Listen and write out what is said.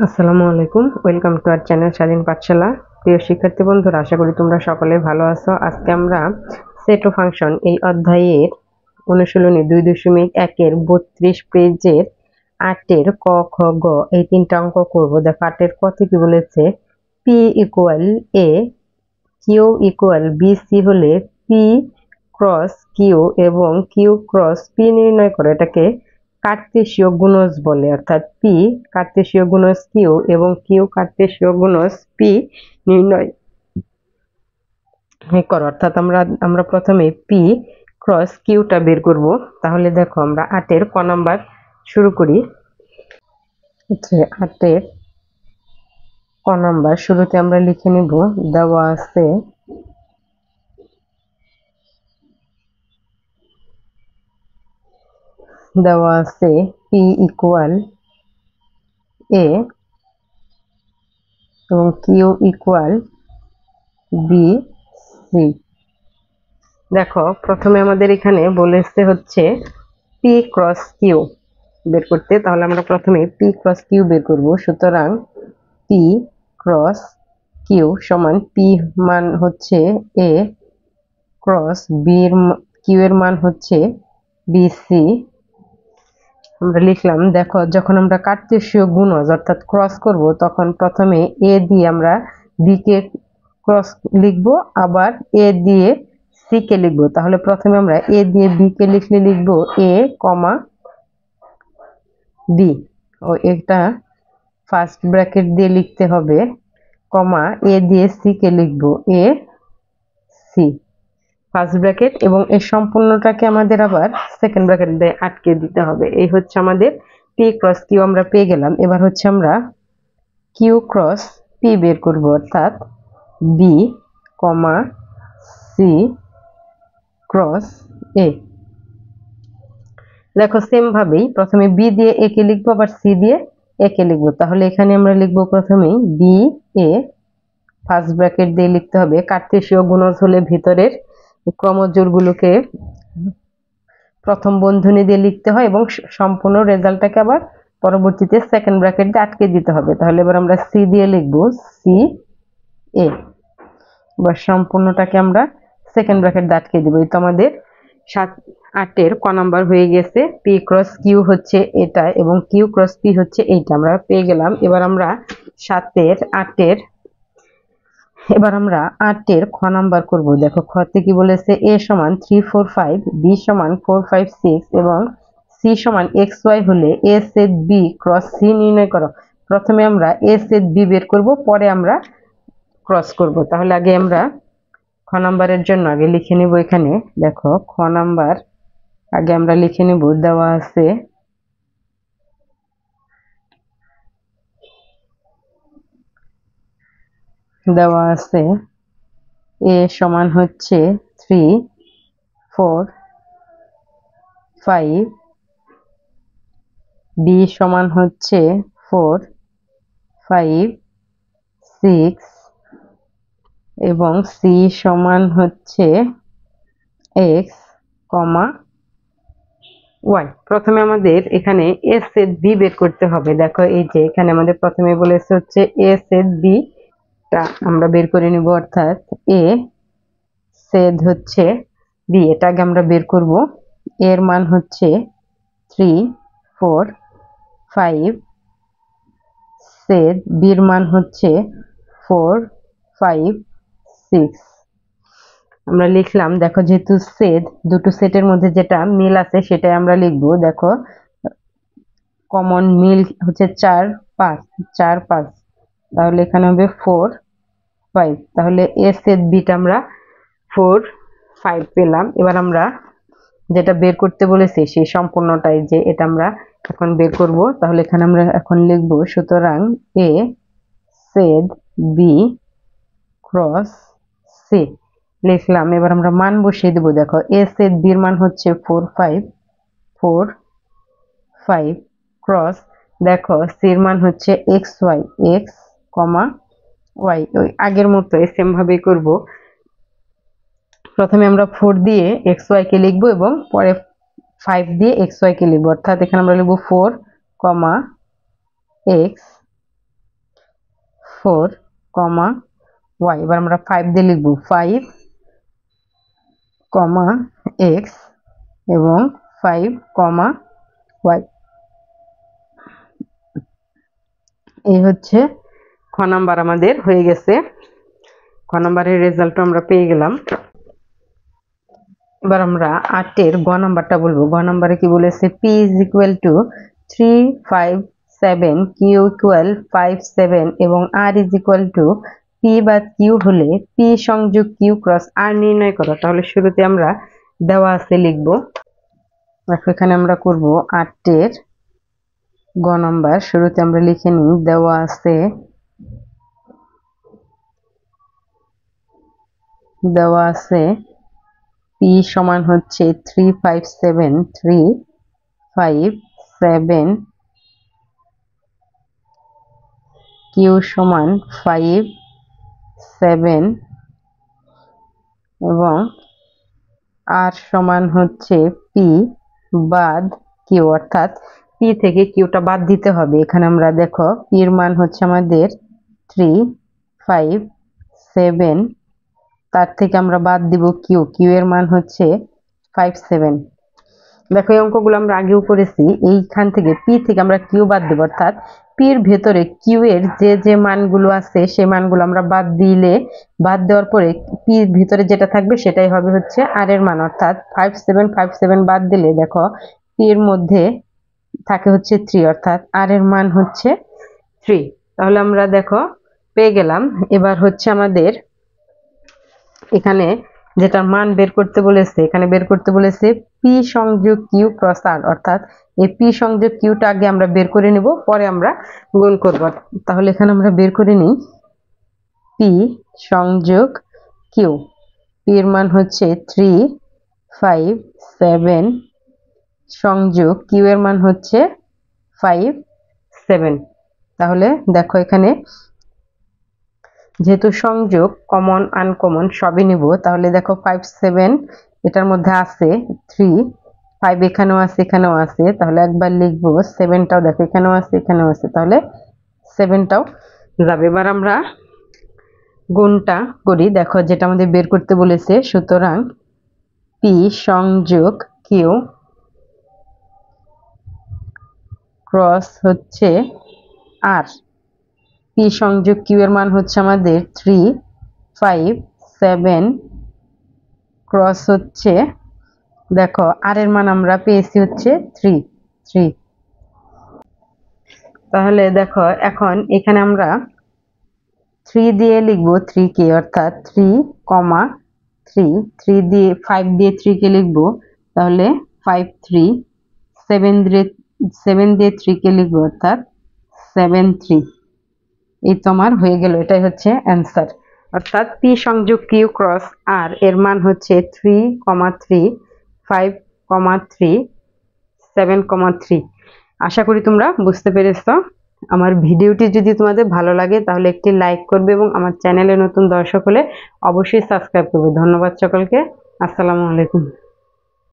আসসালামু আলাইকুম, welcome to our channel স্বাধীন পাঠশালা। প্রিয় শিক্ষার্থী বন্ধুরা, আশা করি তোমরা সকলে ভালো আছো। আজকে আমরা সেট ও ফাংশন এই অধ্যায়ের অনুশীলনী 2.1 32 পেজের 8 ক খ গ এই তিনটা অঙ্ক করব। দেখো 8 কতে কি বলেছে, পি ইকুয়াল এ, কিউ ইকুয়াল বি সি হলে পি ক্রস কিউ এবং কিউ ক্রস পি নির্ণয় করে। এটাকে কার্তেশীয় গুণজ বলে, অর্থাৎ পি কার্তেশীয় গুণজ কিউ এবং কিউ কার্তেশীয় গুণজ পি নির্ণয় করো। অর্থাৎ আমরা প্রথমে পি ক্রস কিউটা বের করব। তাহলে দেখো আমরা 8 ক নাম্বার শুরু করি। 8 ক নাম্বার শুরুতে আমরা লিখে নিব, দেওয়া আছে পি ইকুয়াল এ এবং কিউ ইকুয়াল বি সি। দেখো প্রথমে আমাদের এখানে বলেছে হচ্ছে পি ক্রস কিউ বের করতে। তাহলে আমরা প্রথমে পি ক্রস কিউ বের করব। সুতরাং পি ক্রস কিউ সমান পি মান হচ্ছে এ ক্রস বি এর কিউ এর মান হচ্ছে বি সি। আমরা লিখলাম। দেখো যখন আমরা কার্তেশীয় গুণজ অর্থাৎ ক্রস করব, তখন প্রথমে এ দিয়ে আমরা বি কে ক্রস লিখব, আবার এ দিয়ে সি কে লিখব। তাহলে প্রথমে আমরা এ দিয়ে বি কে লিখলে লিখব এ কমা বি, ও এটা ফার্স্ট ব্র্যাকেট দিয়ে লিখতে হবে, কমা এ দিয়ে সি কে লিখব এ সি ফার্স্ট ব্র্যাকেট, এবং এই সম্পূর্ণটাকে আমাদের আবার সেকেন্ড ব্র্যাকেট দিয়ে আটকে দিতে হবে। এই হচ্ছে আমাদের পি ক্রস কিউ আমরা পেয়ে গেলাম। এবার হচ্ছে আমরা কিউ ক্রস পি বের করব, অর্থাৎ বি কমা সি ক্রস এ। দেখো সেম ভাবেই প্রথমে বি দিয়ে এ কে লিখবো, আবার সি দিয়ে এ কে লিখবো। তাহলে এখানে আমরা লিখবো প্রথমেই বি এ, ফার্স্ট ব্র্যাকেট দিয়ে লিখতে হবে। কার্তেশীয় গুণজ হলে ভিতরের ক্রমজোড়গুলোকে প্রথম বন্ধনী দিয়ে লিখতে হয় এবং সম্পূর্ণ রেজাল্টটাকে আবার পরবর্তীতে সেকেন্ড ব্র্যাকেট দিয়ে আটকে দিতে হবে। তাহলে এবার আমরা সি দিয়ে লিখবো সি এ, এবার সম্পূর্ণটাকে আমরা সেকেন্ড ব্র্যাকেট দিয়ে আটকে দিব। এই তো আমাদের 8 ক নাম্বার হয়ে গেছে। পি ক্রস কিউ হচ্ছে এটা এবং কিউ ক্রস পি হচ্ছে এইটা, আমরা পেয়ে গেলাম। এবার আমরা 8 খ নাম্বার করব। দেখো খতে কি বলেছে, এ সমান 3 4 5, বি সমান 4 5 6 এবং সি সমান এক্স ওয়াই হলে এ সেট বি ক্রস সি নির্ণয় করো। প্রথমে আমরা এ সেট বি বের করব, পরে আমরা ক্রস করব। তাহলে আগে আমরা খ নাম্বারের জন্য আগে লিখে নিব। এখানে দেখো খ নাম্বার আগে আমরা লিখে নিব, দেওয়া আছে এ সমান হচ্ছে 3 4 5, বি সমান হচ্ছে 4 5 6 এবং সি সমান হচ্ছে এক্স কমা ওয়াই। প্রথমে আমাদের এখানে এ সেট বি বের করতে হবে। দেখো এই যে এখানে আমাদের প্রথমে বলেছে হচ্ছে এ সেট বি টা আমরা বের করে নিব, অর্থাৎ এ সেট হচ্ছে বি, এটা আগে আমরা বের করব। এর মান হচ্ছে 3 4 5, সেট বির মান হচ্ছে 4 5 6 আমরা লিখলাম। দেখো যেহেতু সেট দুটো সেটের মধ্যে যেটা মিল আছে সেটাই আমরা লিখবো। দেখো কমন মিল হচ্ছে 4 5 4 5, তাহলে এখানে হবে 4 5। তাহলে এ সেট বিটা আমরা 4 5 পেলাম। এবার আমরা যেটা বের করতে বলেছি সেই সম্পূর্ণটাই যে এটা আমরা এখন বের করব। তাহলে এখানে আমরা এখন লিখব, সুতরাং এ সেট বি ক্রস সি লিখলাম। এবার আমরা মান বসিয়ে দেব। দেখো এ সেট বির মান হচ্ছে 4 5 ক্রস, দেখো সির মান হচ্ছে এক্স ওয়াই, এক্স কমা ওয়াই। ওই আগের মতো সেম ভাবেই করব। প্রথমে আমরা 4 দিয়ে এক্স ওয়াই কে লিখবো এবং পরে 5 দিয়ে এক্স ওয়াই কে লিখবো, অর্থাৎ এখানে আমরা লিখবো 4 কমা এক্স 4, y। এবার আমরা 5 দিয়ে লিখব 5, x এবং 5, y। এই হচ্ছে খ নাম্বার আমাদের হয়ে গেছে। খ নাম্বারের রেজাল্ট আমরা পেয়ে গেলাম। এবার আমরা 8 এর গ নাম্বারটা বলবো। গ নাম্বারে কি বলেছে, p = 3, 5, 7, q = 5, 7 এবং r = p বা q হলে p সংযোগ q ক্রস r নির্ণয় করো। তাহলে শুরুতে আমরা দেওয়া আছে লিখব। দেখো এখানে আমরা করব 8 এর গ নাম্বার। শুরুতে আমরা লিখে নিই, দেওয়া আছে p সমান হচ্ছে 3, 5, 7, 3, 5, 7, q সমান 5, 7 এবং r সমান হচ্ছে p বাদ q, অর্থাৎ p থেকে q টা বাদ দিতে হবে। এখানে আমরা দেখো p এর মান হচ্ছে আমাদের 3, 5, 7, তার থেকে আমরা বাদ দিব q এর মান হচ্ছে 5, 7। দেখো এই অঙ্কগুলো আমরা আগেও করেছি। এইখান থেকে p থেকে আমরা q বাদ দেব, অর্থাৎ p এর ভেতরে q এর যে মানগুলো আছে সেই মানগুলো আমরা বাদ দেওয়ার পরে p এর ভিতরে যেটা থাকবে সেটাই হবে হচ্ছে r এর মান। অর্থাৎ 5, 7, 5, 7 বাদ দিলে দেখো p এর মধ্যে থাকে হচ্ছে 3, অর্থাৎ r এর মান হচ্ছে 3। তাহলে আমরা দেখো পেয়ে গেলাম। এবার হচ্ছে আমাদের এখানে যেটা মান বের করতে বলেছে, এখানে বের করতে বলেছে p সংযোগ q ক্রস r, অর্থাৎ এই p সংযোগ q টা আগে আমরা বের করে নেব, পরে আমরা গুণ করব। তাহলে এখানে আমরা বের করে নিই p সংযোগ q। p এর মান হচ্ছে 3, 5, 7 সংযোগ q এর মান হচ্ছে 5, 7। তাহলে দেখো এখানে যেহেতু সংযোগ কমন আনকমন সবই নিব, তাহলে দেখো 5, 7 এটার মধ্যে আছে, 3, 5 এখানেও আছে, তাহলে একবার লিখবো। 7টাও দেখো এখানেও আছে, তাহলে 7টাও যাবে। এবার আমরা গুণটা করি। দেখো যেটা আমাদের বের করতে বলেছে, সুতরাং p সংযোগ q ক্রস হচ্ছে r। p সংযোগ q এর মান হচ্ছে আমাদের 3, 5, 7 ক্রস হচ্ছে, দেখো r এর মান আমরা পেয়েছি হচ্ছে 3। তাহলে দেখো এখন এখানে আমরা 3 দিয়ে লিখব 3k, অর্থাৎ 3, 3 দিয়ে 5 দিয়ে 3k লিখব, তাহলে 5, 3, 7 দিয়ে 3k লিখব, অর্থাৎ 7, 3। এই তোমার হয়ে গেল। এটাই হচ্ছে অ্যান্সার। অর্থাৎ p সংযোগ q ক্রস r এর মান হচ্ছে 3, 3, 5, 3, 7, 3। আশা করি তোমরা বুঝতে পেরেছো। আমার ভিডিওটি যদি তোমাদের ভালো লাগে তাহলে একটি লাইক করবে এবং আমার চ্যানেলে নতুন দর্শক হলে অবশ্যই সাবস্ক্রাইব করবে। ধন্যবাদ সকলকে। আসসালামু আলাইকুম।